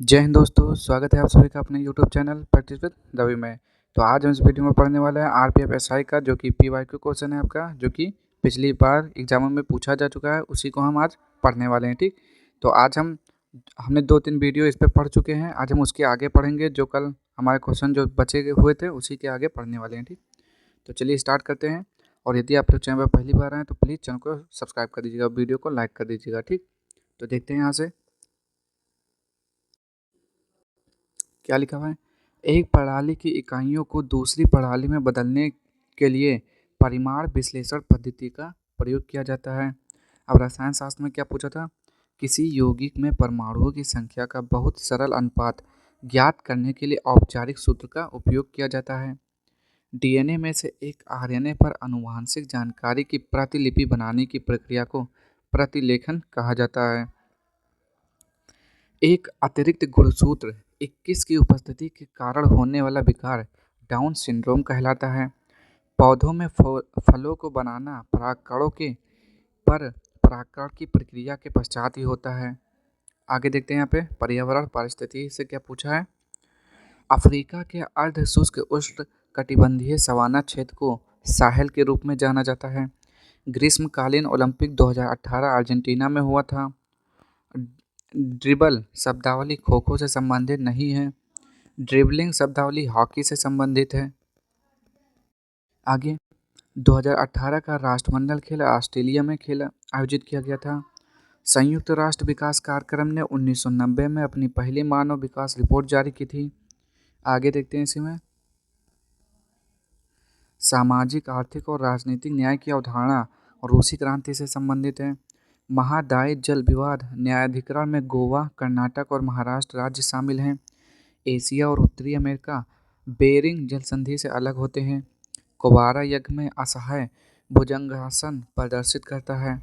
जय हिंद दोस्तों, स्वागत है आप सभी का अपने YouTube channel practice with Ravi में। तो आज हम इस वीडियो में पढ़ने वाले हैं आरपीएफ एसआई का, जो कि पीवाईक्यू क्वेश्चन है आपका, जो कि पिछली बार एग्जामों में पूछा जा चुका है। उसी को हम आज पढ़ने वाले हैं। ठीक, तो आज हमने 2-3 वीडियो इस पर पढ़ चुके हैं। आज हम उसके आगे पढ़ेंगे, जो कल हमारे क्वेश्चन जो बचे हुए थे उसी के आगे पढ़ने वाले हैं। ठीक, तो चलिए स्टार्ट करते हैं। और यदि आप लोग चैनल पर पहली बार आए तो प्लीज़ चैनल को सब्सक्राइब कर दीजिएगा, वीडियो को लाइक कर दीजिएगा। ठीक, तो देखते हैं यहाँ से क्या लिखा हुआ है। एक प्रणाली की इकाइयों को दूसरी प्रणाली में बदलने के लिए परिमाण विश्लेषण पद्धति का प्रयोग किया जाता है। अब रसायन शास्त्र में क्या पूछा था, किसी यौगिक में परमाणुओं की संख्या का बहुत सरल अनुपात ज्ञात करने के लिए औपचारिक सूत्र का उपयोग किया जाता है। डीएनए में से एक आरएनए पर आनुवंशिक जानकारी की प्रतिलिपि बनाने की प्रक्रिया को प्रतिलेखन कहा जाता है। एक अतिरिक्त गुणसूत्र 21 की उपस्थिति के कारण होने वाला विकार डाउन सिंड्रोम कहलाता है। पौधों में फलों को बनाना परागकणों के पर परागकण की प्रक्रिया के पश्चात ही होता है। आगे देखते हैं यहाँ पे पर्यावरण परिस्थिति से क्या पूछा है। अफ्रीका के अर्ध शुष्क उष्ण कटिबंधीय सवाना क्षेत्र को साहेल के रूप में जाना जाता है। ग्रीष्मकालीन ओलंपिक 2018 अर्जेंटीना में हुआ था। ड्रिबल शब्दावली खो खो से संबंधित नहीं है। ड्रिबलिंग शब्दावली हॉकी से संबंधित है। आगे 2018 का राष्ट्रमंडल खेल ऑस्ट्रेलिया में खेला आयोजित किया गया था। संयुक्त राष्ट्र विकास कार्यक्रम ने 1990 में अपनी पहली मानव विकास रिपोर्ट जारी की थी। आगे देखते हैं इसी में सामाजिक आर्थिक और राजनीतिक न्याय की अवधारणा रूसी क्रांति से संबंधित है। महादायी जल विवाद न्यायाधिकरण में गोवा, कर्नाटक और महाराष्ट्र राज्य शामिल हैं। एशिया और उत्तरी अमेरिका बेरिंग जल संधि से अलग होते हैं। कोबारा यज्ञ में असहाय भुजंगासन प्रदर्शित करता है।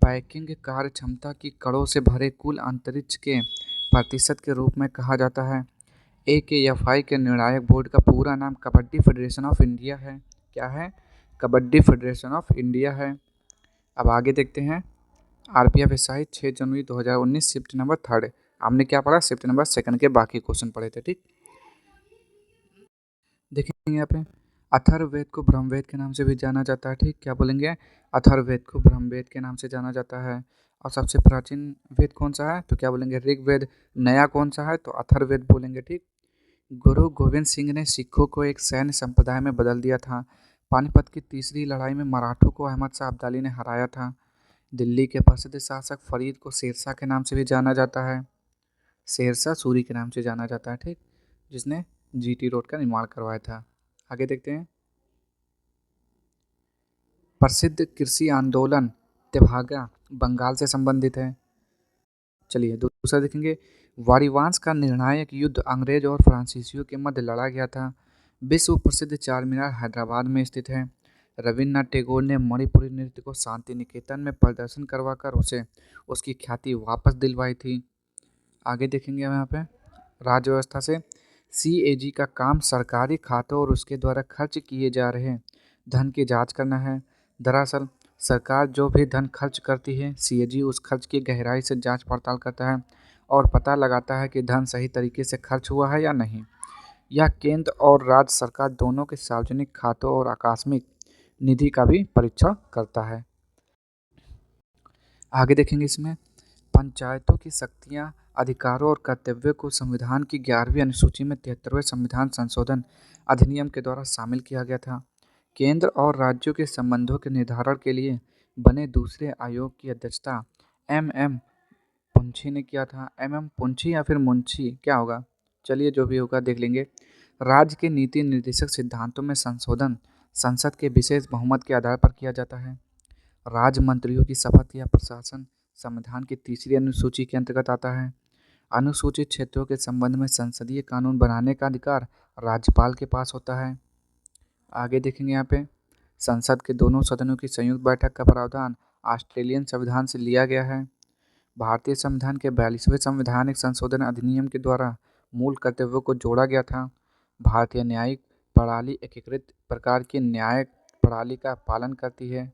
पैकिंग कार्य क्षमता की कणों से भरे कुल अंतरिक्ष के प्रतिशत के रूप में कहा जाता है। AKFI के निर्णायक बोर्ड का पूरा नाम कबड्डी फेडरेशन ऑफ इंडिया है। क्या है? कबड्डी फेडरेशन ऑफ इंडिया है। अब आगे देखते हैं आरपीएफ एसआई 6 जनवरी 2019 शिफ्ट नंबर 3। हमने क्या पढ़ा? शिफ्ट नंबर 2 के बाकी क्वेश्चन पढ़े थे। ठीक, देखेंगे यहाँ पे अथर्ववेद को ब्रह्मवेद के नाम से भी जाना जाता है। ठीक, क्या बोलेंगे? अथर्ववेद को ब्रह्मवेद के नाम से जाना जाता है। और सबसे प्राचीन वेद कौन सा है? तो क्या बोलेंगे? ऋग्वेद। नया कौन सा है? तो अथर्ववेद बोलेंगे। ठीक, गुरु गोविंद सिंह ने सिखों को एक सैन्य संप्रदाय में बदल दिया था। पानीपत की तीसरी लड़ाई में मराठों को अहमद शाह अब्दाली ने हराया था। दिल्ली के प्रसिद्ध शासक फरीद को शेरशाह के नाम से भी जाना जाता है। शेरशाह सूरी के नाम से जाना जाता है। ठीक, जिसने जीटी रोड का निर्माण करवाया था। आगे देखते हैं प्रसिद्ध कृषि आंदोलन तेभागा बंगाल से संबंधित है। चलिए दूसरा देखेंगे वारिवांश का निर्णायक युद्ध अंग्रेज और फ्रांसीसियों के मध्य लड़ा गया था। विश्व प्रसिद्ध चार मीनार हैदराबाद में स्थित है। रविन्द्रनाथ टैगोर ने मणिपुरी नृत्य को शांति निकेतन में प्रदर्शन करवाकर उसे उसकी ख्याति वापस दिलवाई थी। आगे देखेंगे हम यहाँ पे राज्य व्यवस्था से CAG का काम सरकारी खातों और उसके द्वारा खर्च किए जा रहे धन की जांच करना है। दरअसल सरकार जो भी धन खर्च करती है, CAG उस खर्च की गहराई से जांच पड़ताल करता है और पता लगाता है कि धन सही तरीके से खर्च हुआ है या नहीं। यह केंद्र और राज्य सरकार दोनों के सार्वजनिक खातों और आकस्मिक निधि का भी परीक्षण करता है। आगे देखेंगे इसमें पंचायतों की शक्तियां, अधिकारों और कर्तव्यों को संविधान की 11वीं अनुसूची में 73वें संविधान संशोधन अधिनियम के द्वारा शामिल किया गया था। केंद्र और राज्यों के संबंधों के निर्धारण के लिए बने दूसरे आयोग की अध्यक्षता MM पुंछी ने किया था। MM पुंछी या फिर मुंशी क्या होगा? चलिए जो भी होगा देख लेंगे। राज्य के नीति निर्देशक सिद्धांतों में संशोधन संसद के विशेष बहुमत के आधार पर किया जाता है। राज्य मंत्रियों की शपथ या प्रशासन संविधान की तीसरी अनुसूची के अंतर्गत आता है। अनुसूचित क्षेत्रों के संबंध में संसदीय कानून बनाने का अधिकार राज्यपाल के पास होता है। आगे देखेंगे यहाँ पे संसद के दोनों सदनों की संयुक्त बैठक का प्रावधान ऑस्ट्रेलियन संविधान से लिया गया है। भारतीय संविधान के 42वें संवैधानिक संशोधन अधिनियम के द्वारा मूल कर्तव्यों को जोड़ा गया था। भारतीय न्यायिक प्रणाली एकीकृत प्रकार की न्यायिक प्रणाली का पालन करती है।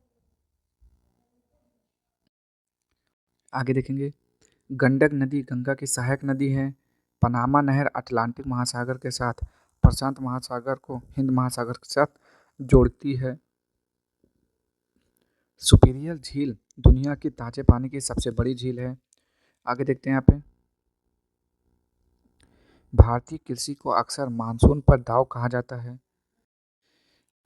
आगे देखेंगे गंडक नदी गंगा की सहायक नदी है। पनामा नहर अटलांटिक महासागर के साथ प्रशांत महासागर को हिंद महासागर के साथ जोड़ती है। सुपीरियर झील दुनिया की ताजे पानी की सबसे बड़ी झील है। आगे देखते हैं यहाँ पे, भारतीय कृषि को अक्सर मानसून पर दांव कहा जाता है।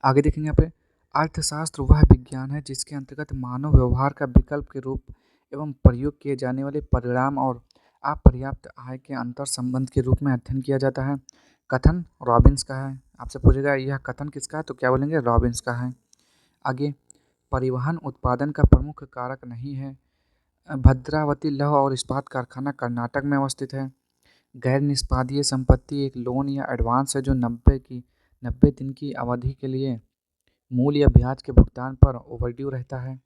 आगे देखेंगे यहाँ पे, अर्थशास्त्र वह विज्ञान है जिसके अंतर्गत मानव व्यवहार का विकल्प के रूप एवं प्रयोग किए जाने वाले परिणाम और अपर्याप्त आय के अंतर संबंध के रूप में अध्ययन किया जाता है। कथन रॉबिन्स का है। आपसे पूछेगा यह कथन किसका है, तो क्या बोलेंगे, रॉबिन्स का है। आगे, परिवहन उत्पादन का प्रमुख कारक नहीं है। भद्रावती लौह और इस्पात कारखाना कर्नाटक में अवस्थित है। गैर निष्पादीय संपत्ति एक लोन या एडवांस है जो 90 दिन की अवधि के लिए मूल या ब्याज के भुगतान पर ओवरड्यू रहता है।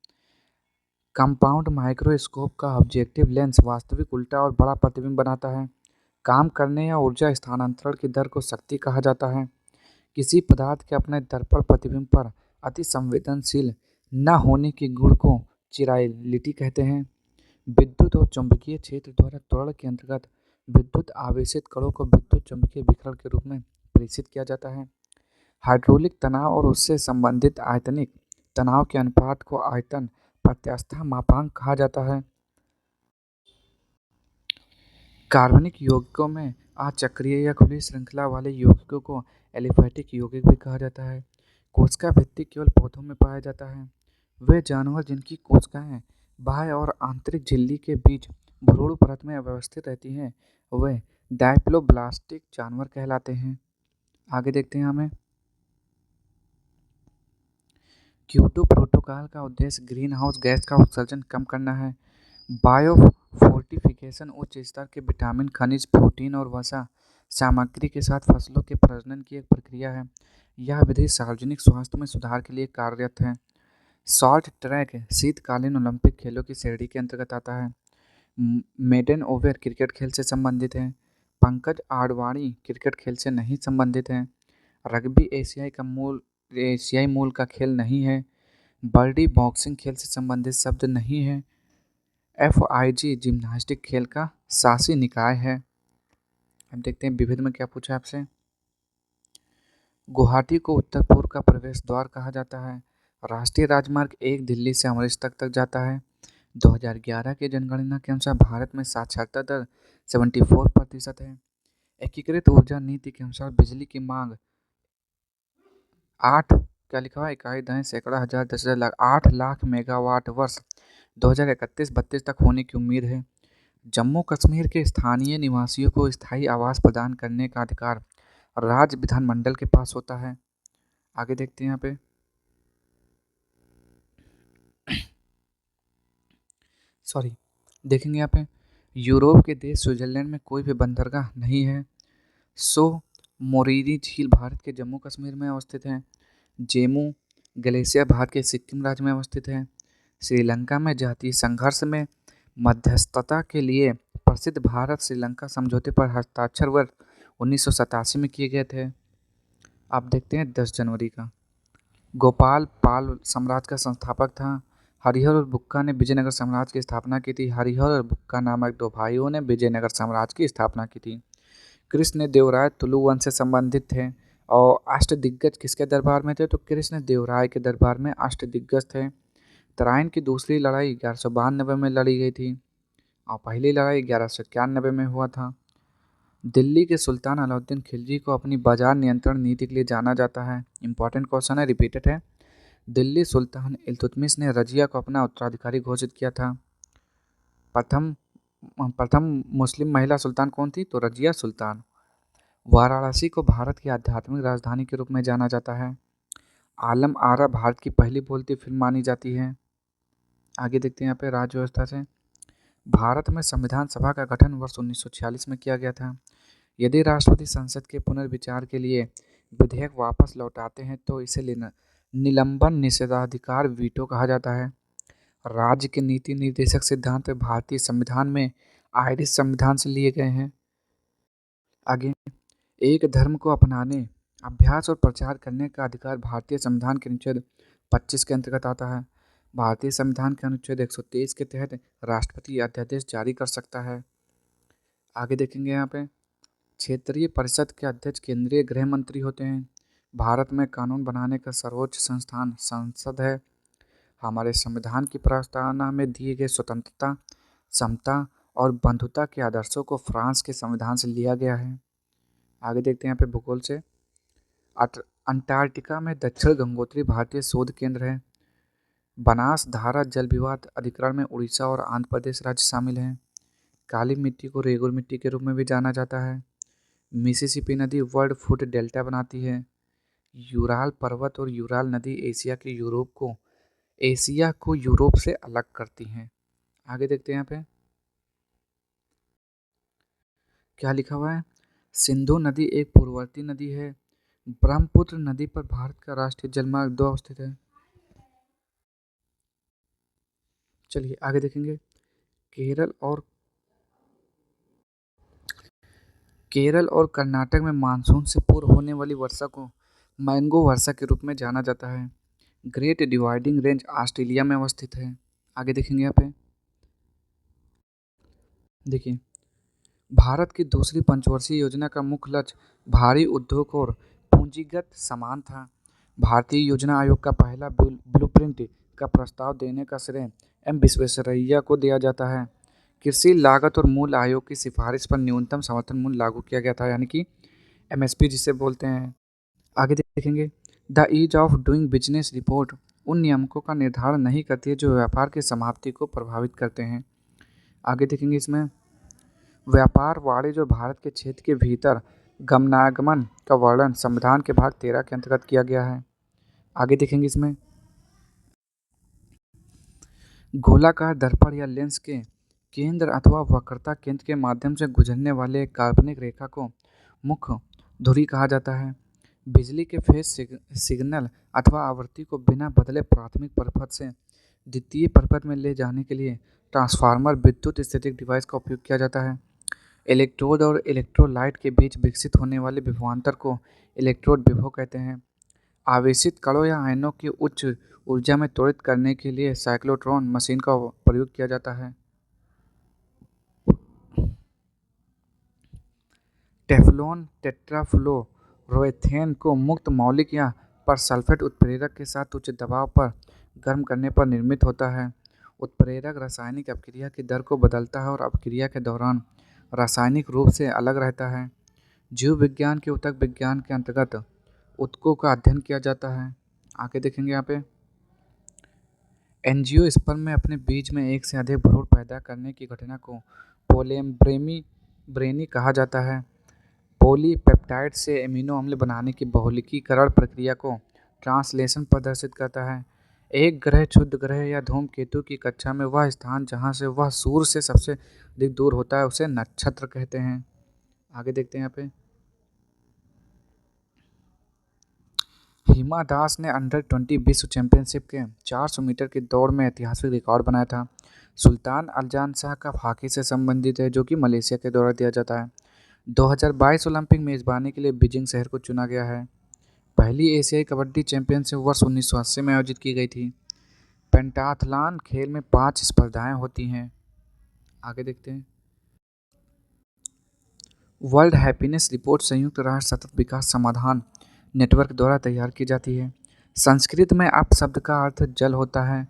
कंपाउंड माइक्रोस्कोप का ऑब्जेक्टिव लेंस वास्तविक उल्टा और बड़ा प्रतिबिंब बनाता है। काम करने या ऊर्जा स्थानांतरण की दर को शक्ति कहा जाता है। किसी पदार्थ के अपने दर्पण प्रतिबिंब पर अति संवेदनशील न होने के गुण को चिराइलिटी कहते हैं। विद्युत और चुंबकीय क्षेत्र द्वारा त्वरण के अंतर्गत विद्युत आवेशित कणों को विद्युत चुंबकीय विकिरण के रूप में प्रेषित किया जाता है। हाइड्रोलिक तनाव और उससे संबंधित आयतनिक तनाव के अनुपात को आयतन प्रत्यास्थता मापांक कहा जाता है। कार्बनिक यौगिकों में अचक्रीय या खुली श्रृंखला वाले यौगिकों को एलिफैटिक यौगिक भी कहा जाता है। कोशिका भित्ति केवल पौधों में पाया जाता है। वे जानवर जिनकी कोशिकाएं बाह्य और आंतरिक झिल्ली के बीच भ्रूण परत में अव्यवस्थित रहती हैं वे डायप्लोब्लास्टिक जानवर कहलाते हैं। आगे देखते हैं हमें, क्योटो प्रोटोकॉल का उद्देश्य ग्रीन हाउस गैस का उत्सर्जन कम करना है। बायो फोर्टिफिकेशन उच्च स्तर के विटामिन, खनिज, प्रोटीन और वसा सामग्री के साथ फसलों के प्रजनन की एक प्रक्रिया है। यह विधि सार्वजनिक स्वास्थ्य में सुधार के लिए कार्यरत है। शॉर्ट ट्रैक शीतकालीन ओलंपिक खेलों की श्रेणी के अंतर्गत आता है। मेडन ओवर क्रिकेट खेल से संबंधित है। पंकज आडवाणी क्रिकेट खेल से नहीं संबंधित है। रग्बी एशियाई मूल का खेल नहीं है। बर्डी बॉक्सिंग खेल से संबंधित शब्द नहीं है। FIG जिम्नास्टिक खेल का शासी निकाय है। अब देखते हैं विविध में क्या पूछा आपसे। गुवाहाटी को उत्तर पूर्व का प्रवेश द्वार कहा जाता है। राष्ट्रीय राजमार्ग 1 दिल्ली से अमृतसर तक जाता है। 2011 की जनगणना के अनुसार भारत में साक्षरता दर 74% है। एकीकृत ऊर्जा नीति के अनुसार बिजली की मांग 8 क्या लिखा हुआ है, इकाई दहें सैकड़ा हजार 10,000 लाख 8 लाख मेगावाट वर्ष 2031-32 तक होने की उम्मीद है। जम्मू कश्मीर के स्थानीय निवासियों को स्थायी आवास प्रदान करने का अधिकार राज्य विधानमंडल के पास होता है। आगे देखते हैं यहाँ पे, देखेंगे यहाँ पे, यूरोप के देश स्विट्जरलैंड में कोई भी बंदरगाह नहीं है। सो मोरीरी झील भारत के जम्मू कश्मीर में अवस्थित है। जेमू ग्लेशियर भारत के सिक्किम राज्य में अवस्थित है। श्रीलंका में जातीय संघर्ष में मध्यस्थता के लिए प्रसिद्ध भारत श्रीलंका समझौते पर हस्ताक्षर वर्ष 1987 में किए गए थे। आप देखते हैं 10 जनवरी का। गोपाल पाल साम्राज्य का संस्थापक था। हरिहर और बुक्का ने विजयनगर साम्राज्य की स्थापना की थी। हरिहर और बुक्का नामक 2 भाइयों ने विजयनगर साम्राज्य की स्थापना की थी। कृष्ण देवराय तुलु वंश से संबंधित थे और अष्टदिग्गज किसके दरबार में थे, तो कृष्ण देवराय के दरबार में अष्टदिग्गज थे। तराइन की दूसरी लड़ाई 1192 में लड़ी गई थी और पहली लड़ाई 1191 में हुआ था। दिल्ली के सुल्तान अलाउद्दीन खिलजी को अपनी बाजार नियंत्रण नीति के लिए जाना जाता है। इंपॉर्टेंट क्वेश्चन है, रिपीटेड है। दिल्ली सुल्तान इल्तुतमिश ने रजिया को अपना उत्तराधिकारी घोषित किया था। प्रथम प्रथम मुस्लिम महिला सुल्तान कौन थी, तो रजिया सुल्तान। वाराणसी को भारत की आध्यात्मिक राजधानी के रूप में जाना जाता है। आलम आरा भारत की पहली बोलती फिल्म मानी जाती है। आगे देखते हैं यहाँ पे राज्य व्यवस्था से। भारत में संविधान सभा का गठन वर्ष 1946 में किया गया था। यदि राष्ट्रपति संसद के पुनर्विचार के लिए विधेयक वापस लौटाते हैं तो इसे निलंबन निषेधाधिकार वीटो कहा जाता है। राज्य के नीति निर्देशक सिद्धांत भारतीय संविधान में आयरिश संविधान से लिए गए हैं। आगे, एक धर्म को अपनाने, अभ्यास और प्रचार करने का अधिकार भारतीय संविधान के अनुच्छेद 25 के अंतर्गत आता है। भारतीय संविधान के अनुच्छेद 123 के तहत राष्ट्रपति अध्यादेश जारी कर सकता है। आगे देखेंगे यहाँ पे, क्षेत्रीय परिषद के अध्यक्ष केंद्रीय गृह मंत्री होते हैं। भारत में कानून बनाने का सर्वोच्च संस्थान संसद है। हमारे संविधान की प्रस्तावना में दिए गए स्वतंत्रता, समता और बंधुता के आदर्शों को फ्रांस के संविधान से लिया गया है। आगे देखते हैं यहाँ पे भूगोल से। अंटार्कटिका में दक्षिण गंगोत्री भारतीय शोध केंद्र है। बनास धारा जल विवाद अधिकरण में उड़ीसा और आंध्र प्रदेश राज्य शामिल हैं। काली मिट्टी को रेगुर मिट्टी के रूप में भी जाना जाता है। मिसिसिपी नदी वर्ल्ड फूड डेल्टा बनाती है। यूराल पर्वत और यूराल नदी एशिया को यूरोप से अलग करती हैं। आगे देखते हैं यहाँ पे क्या लिखा हुआ है। सिंधु नदी एक पूर्ववर्ती नदी है। ब्रह्मपुत्र नदी पर भारत का राष्ट्रीय जलमार्ग 2 अवस्थित है। चलिए आगे देखेंगे। केरल और कर्नाटक में मानसून से पूर्व होने वाली वर्षा को मैंगो वर्षा के रूप में जाना जाता है। ग्रेट डिवाइडिंग रेंज ऑस्ट्रेलिया में अवस्थित है। आगे देखेंगे यहाँ पे देखिए, भारत की दूसरी पंचवर्षीय योजना का मुख्य लक्ष्य भारी उद्योग और पूंजीगत समान था। भारतीय योजना आयोग का पहला ब्लूप्रिंट का प्रस्ताव देने का श्रेय एम विश्वेश्वरैया को दिया जाता है। कृषि लागत और मूल्य आयोग की सिफारिश पर न्यूनतम समर्थन मूल्य लागू किया गया था, यानी कि एमएसपी जिसे बोलते हैं। आगे देखेंगे। The ease of doing business report उन नियमों का निर्धारण नहीं करती है जो व्यापार की समाप्ति को प्रभावित करते हैं। आगे देखेंगे। इसमें व्यापार वाणिज्य और भारत के क्षेत्र के भीतर गमनागमन का वर्णन संविधान के भाग 13 के अंतर्गत किया गया है। आगे देखेंगे। इसमें गोलाकार दर्पण या लेंस के केंद्र अथवा वक्रता केंद्र के माध्यम से गुजरने वाले एक काल्पनिक रेखा को मुख्य धुरी कहा जाता है। बिजली के फेज सिग्नल अथवा आवृत्ति को बिना बदले प्राथमिक परिपथ से द्वितीय परिपथ में ले जाने के लिए ट्रांसफार्मर विद्युत स्थितिक डिवाइस का उपयोग किया जाता है। इलेक्ट्रोड और इलेक्ट्रोलाइट के बीच विकसित होने वाले विभवांतर को इलेक्ट्रोड विभव कहते हैं। आवेशित कणों या आयनों की उच्च ऊर्जा में त्वरित करने के लिए साइक्लोट्रॉन मशीन का प्रयोग किया जाता है। टेफ्लॉन टेट्राफ्लोरोएथेन को मुक्त मौलिक या परसल्फेट उत्प्रेरक के साथ उच्च दबाव पर गर्म करने पर निर्मित होता है। उत्प्रेरक रासायनिक अपक्रिया की दर को बदलता है और अपक्रिया के दौरान रासायनिक रूप से अलग रहता है। जीव विज्ञान के ऊतक विज्ञान के अंतर्गत ऊतकों का अध्ययन किया जाता है। आगे देखेंगे यहाँ पे एंजियोस्पर्म में अपने बीज में एक से अधिक भ्रूण पैदा करने की घटना को पॉलीम्ब्रेनी कहा जाता है। पॉलीपेप्टाइड से एमिनो अम्ल बनाने की बहुलकीकरण प्रक्रिया को ट्रांसलेशन प्रदर्शित करता है। एक ग्रह क्षुद्र ग्रह या धूमकेतु की कक्षा में वह स्थान जहाँ से वह सूर्य से सबसे अधिक दूर होता है उसे नक्षत्र कहते हैं। आगे देखते हैं यहाँ पे हिमा दास ने अंडर-20 विश्व चैंपियनशिप के 400 मीटर की दौड़ में ऐतिहासिक रिकॉर्ड बनाया था। सुल्तान अल्जान शाह कप हॉकी से संबंधित है जो कि मलेशिया के द्वारा दिया जाता है। 2022 ओलंपिक मेजबानी के लिए बीजिंग शहर को चुना गया है। पहली एशियाई कबड्डी चैंपियनशिप वर्ष 1980 में आयोजित की गई थी। पेंटाथलॉन खेल में 5 स्पर्धाएं होती हैं। आगे देखते हैं वर्ल्ड हैप्पीनेस रिपोर्ट संयुक्त राष्ट्र सतत विकास समाधान नेटवर्क द्वारा तैयार की जाती है। संस्कृत में अप शब्द का अर्थ जल होता है।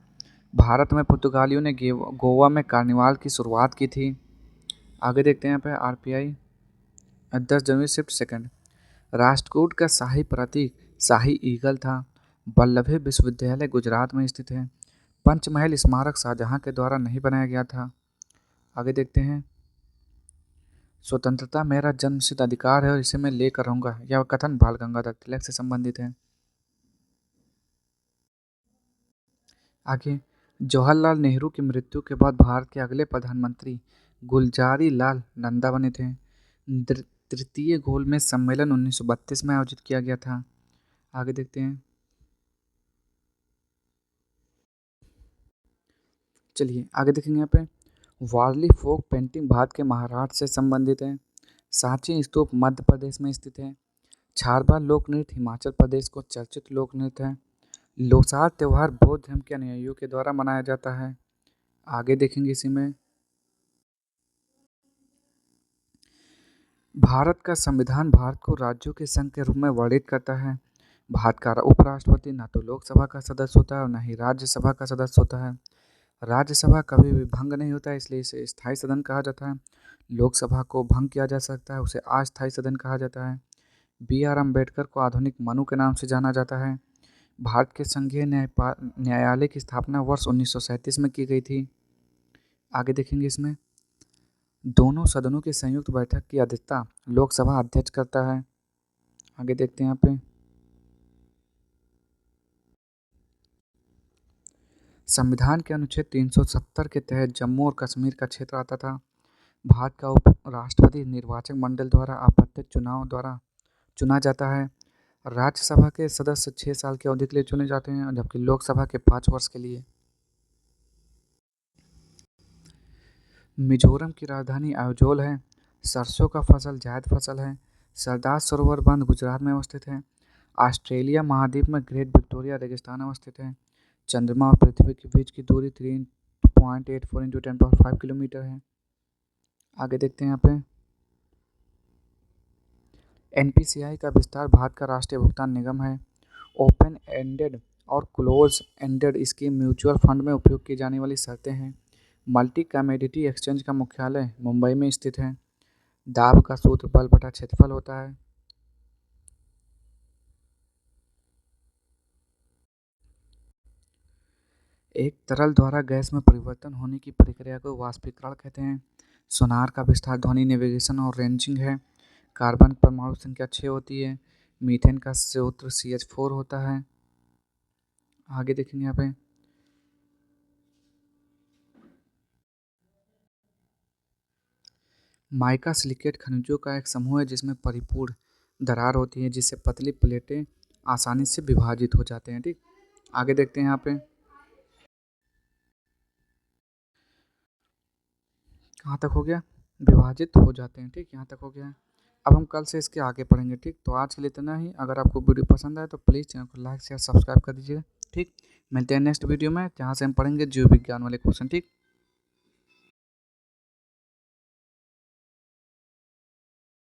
भारत में पुर्तगालियों ने गोवा में कार्निवाल की शुरुआत की थी। आगे देखते हैं यहाँ पे आरपीआई 10 जनवरी शिफ्ट सेकंड। राष्ट्रकूट का शाही प्रतीक शाही ईगल था। वल्लभे विश्वविद्यालय गुजरात में स्थित है। पंचमहल स्मारक शाहजहां के द्वारा नहीं बनाया गया था। आगे देखते हैं स्वतंत्रता मेरा जन्मसिद्ध अधिकार है और इसे मैं लेकर रहूंगा। यह कथन बाल गंगाधर तिलक से संबंधित है। आगे जवाहरलाल नेहरू की मृत्यु के बाद भारत के अगले प्रधानमंत्री गुलजारी लाल नंदा बने थे। तृतीय गोलमेज सम्मेलन 1932 में आयोजित किया गया था। आगे देखते हैं चलिए आगे देखेंगे यहाँ पे वारली फोक पेंटिंग भारत के महाराष्ट्र से संबंधित है। सांची स्तूप मध्य प्रदेश में स्थित है। छारबा लोक नृत्य हिमाचल प्रदेश को चर्चित लोक नृत्य है। लोसार त्यौहार बौद्ध धर्म के अनुयायियों के द्वारा मनाया जाता है। आगे देखेंगे इसी में भारत का संविधान भारत को राज्यों के संघ के रूप में वर्णित करता है। भारत का उपराष्ट्रपति ना तो लोकसभा का सदस्य होता है और ना ही राज्यसभा का सदस्य होता है। राज्यसभा कभी भी भंग नहीं होता है, इसलिए इसे स्थायी सदन कहा जाता है। लोकसभा को भंग किया जा सकता है, उसे अस्थायी सदन कहा जाता है। B.R. अम्बेडकर को आधुनिक मनु के नाम से जाना जाता है। भारत के संघीय न्यायालय की स्थापना वर्ष 1937 में की गई थी। आगे देखेंगे इसमें दोनों सदनों की संयुक्त बैठक की अध्यक्षता लोकसभा अध्यक्ष करता है। आगे देखते हैं यहाँ पे संविधान के अनुच्छेद 370 के तहत जम्मू और कश्मीर का क्षेत्र आता था। भारत का उप राष्ट्रपति निर्वाचक मंडल द्वारा अप्रत्यक्ष चुनाव द्वारा चुना जाता है। राज्यसभा के सदस्य 6 साल की अवधि के लिए चुने जाते हैं, जबकि लोकसभा के 5 वर्ष के लिए। मिजोरम की राजधानी आइजोल है। सरसों का फसल जायद फसल है। सरदार सरोवर बांध गुजरात में अवस्थित है। ऑस्ट्रेलिया महाद्वीप में ग्रेट विक्टोरिया रेगिस्तान अवस्थित है। चंद्रमा और पृथ्वी के बीच की दूरी 3.84 × 10⁵ किलोमीटर है। आगे देखते हैं यहाँ पे NPCI का विस्तार भारत का राष्ट्रीय भुगतान निगम है। ओपन एंडेड और close ended scheme mutual fund में उपयोग की जाने वाली शर्तें हैं। मल्टी कमोडिटी एक्सचेंज का मुख्यालय मुंबई में स्थित है। दाब का सूत्र बल बटा क्षेत्रफल होता है। एक तरल द्वारा गैस में परिवर्तन होने की प्रक्रिया को वाष्पीकरण कहते हैं। सोनार का विस्तार ध्वनि नेविगेशन और रेंजिंग है। कार्बन परमाणु संख्या 6 होती है। मीथेन का सूत्र CH4 होता है। आगे देखेंगे यहाँ पे माइका सिलिकेट खनिजों का एक समूह है जिसमें परिपूर्ण दरार होती है, जिससे पतली प्लेटें आसानी से विभाजित हो जाते हैं। ठीक, आगे देखते हैं यहाँ पे कहाँ तक हो गया, विभाजित हो जाते हैं। ठीक, यहाँ तक हो गया है। अब हम कल से इसके आगे पढ़ेंगे। ठीक, तो आज के लिए इतना ही। अगर आपको वीडियो पसंद आए तो प्लीज़ चैनल को लाइक शेयर सब्सक्राइब कर दीजिएगा। ठीक, मिलते हैं नेक्स्ट वीडियो में, जहाँ से हम पढ़ेंगे जीव विज्ञान वाले क्वेश्चन। ठीक।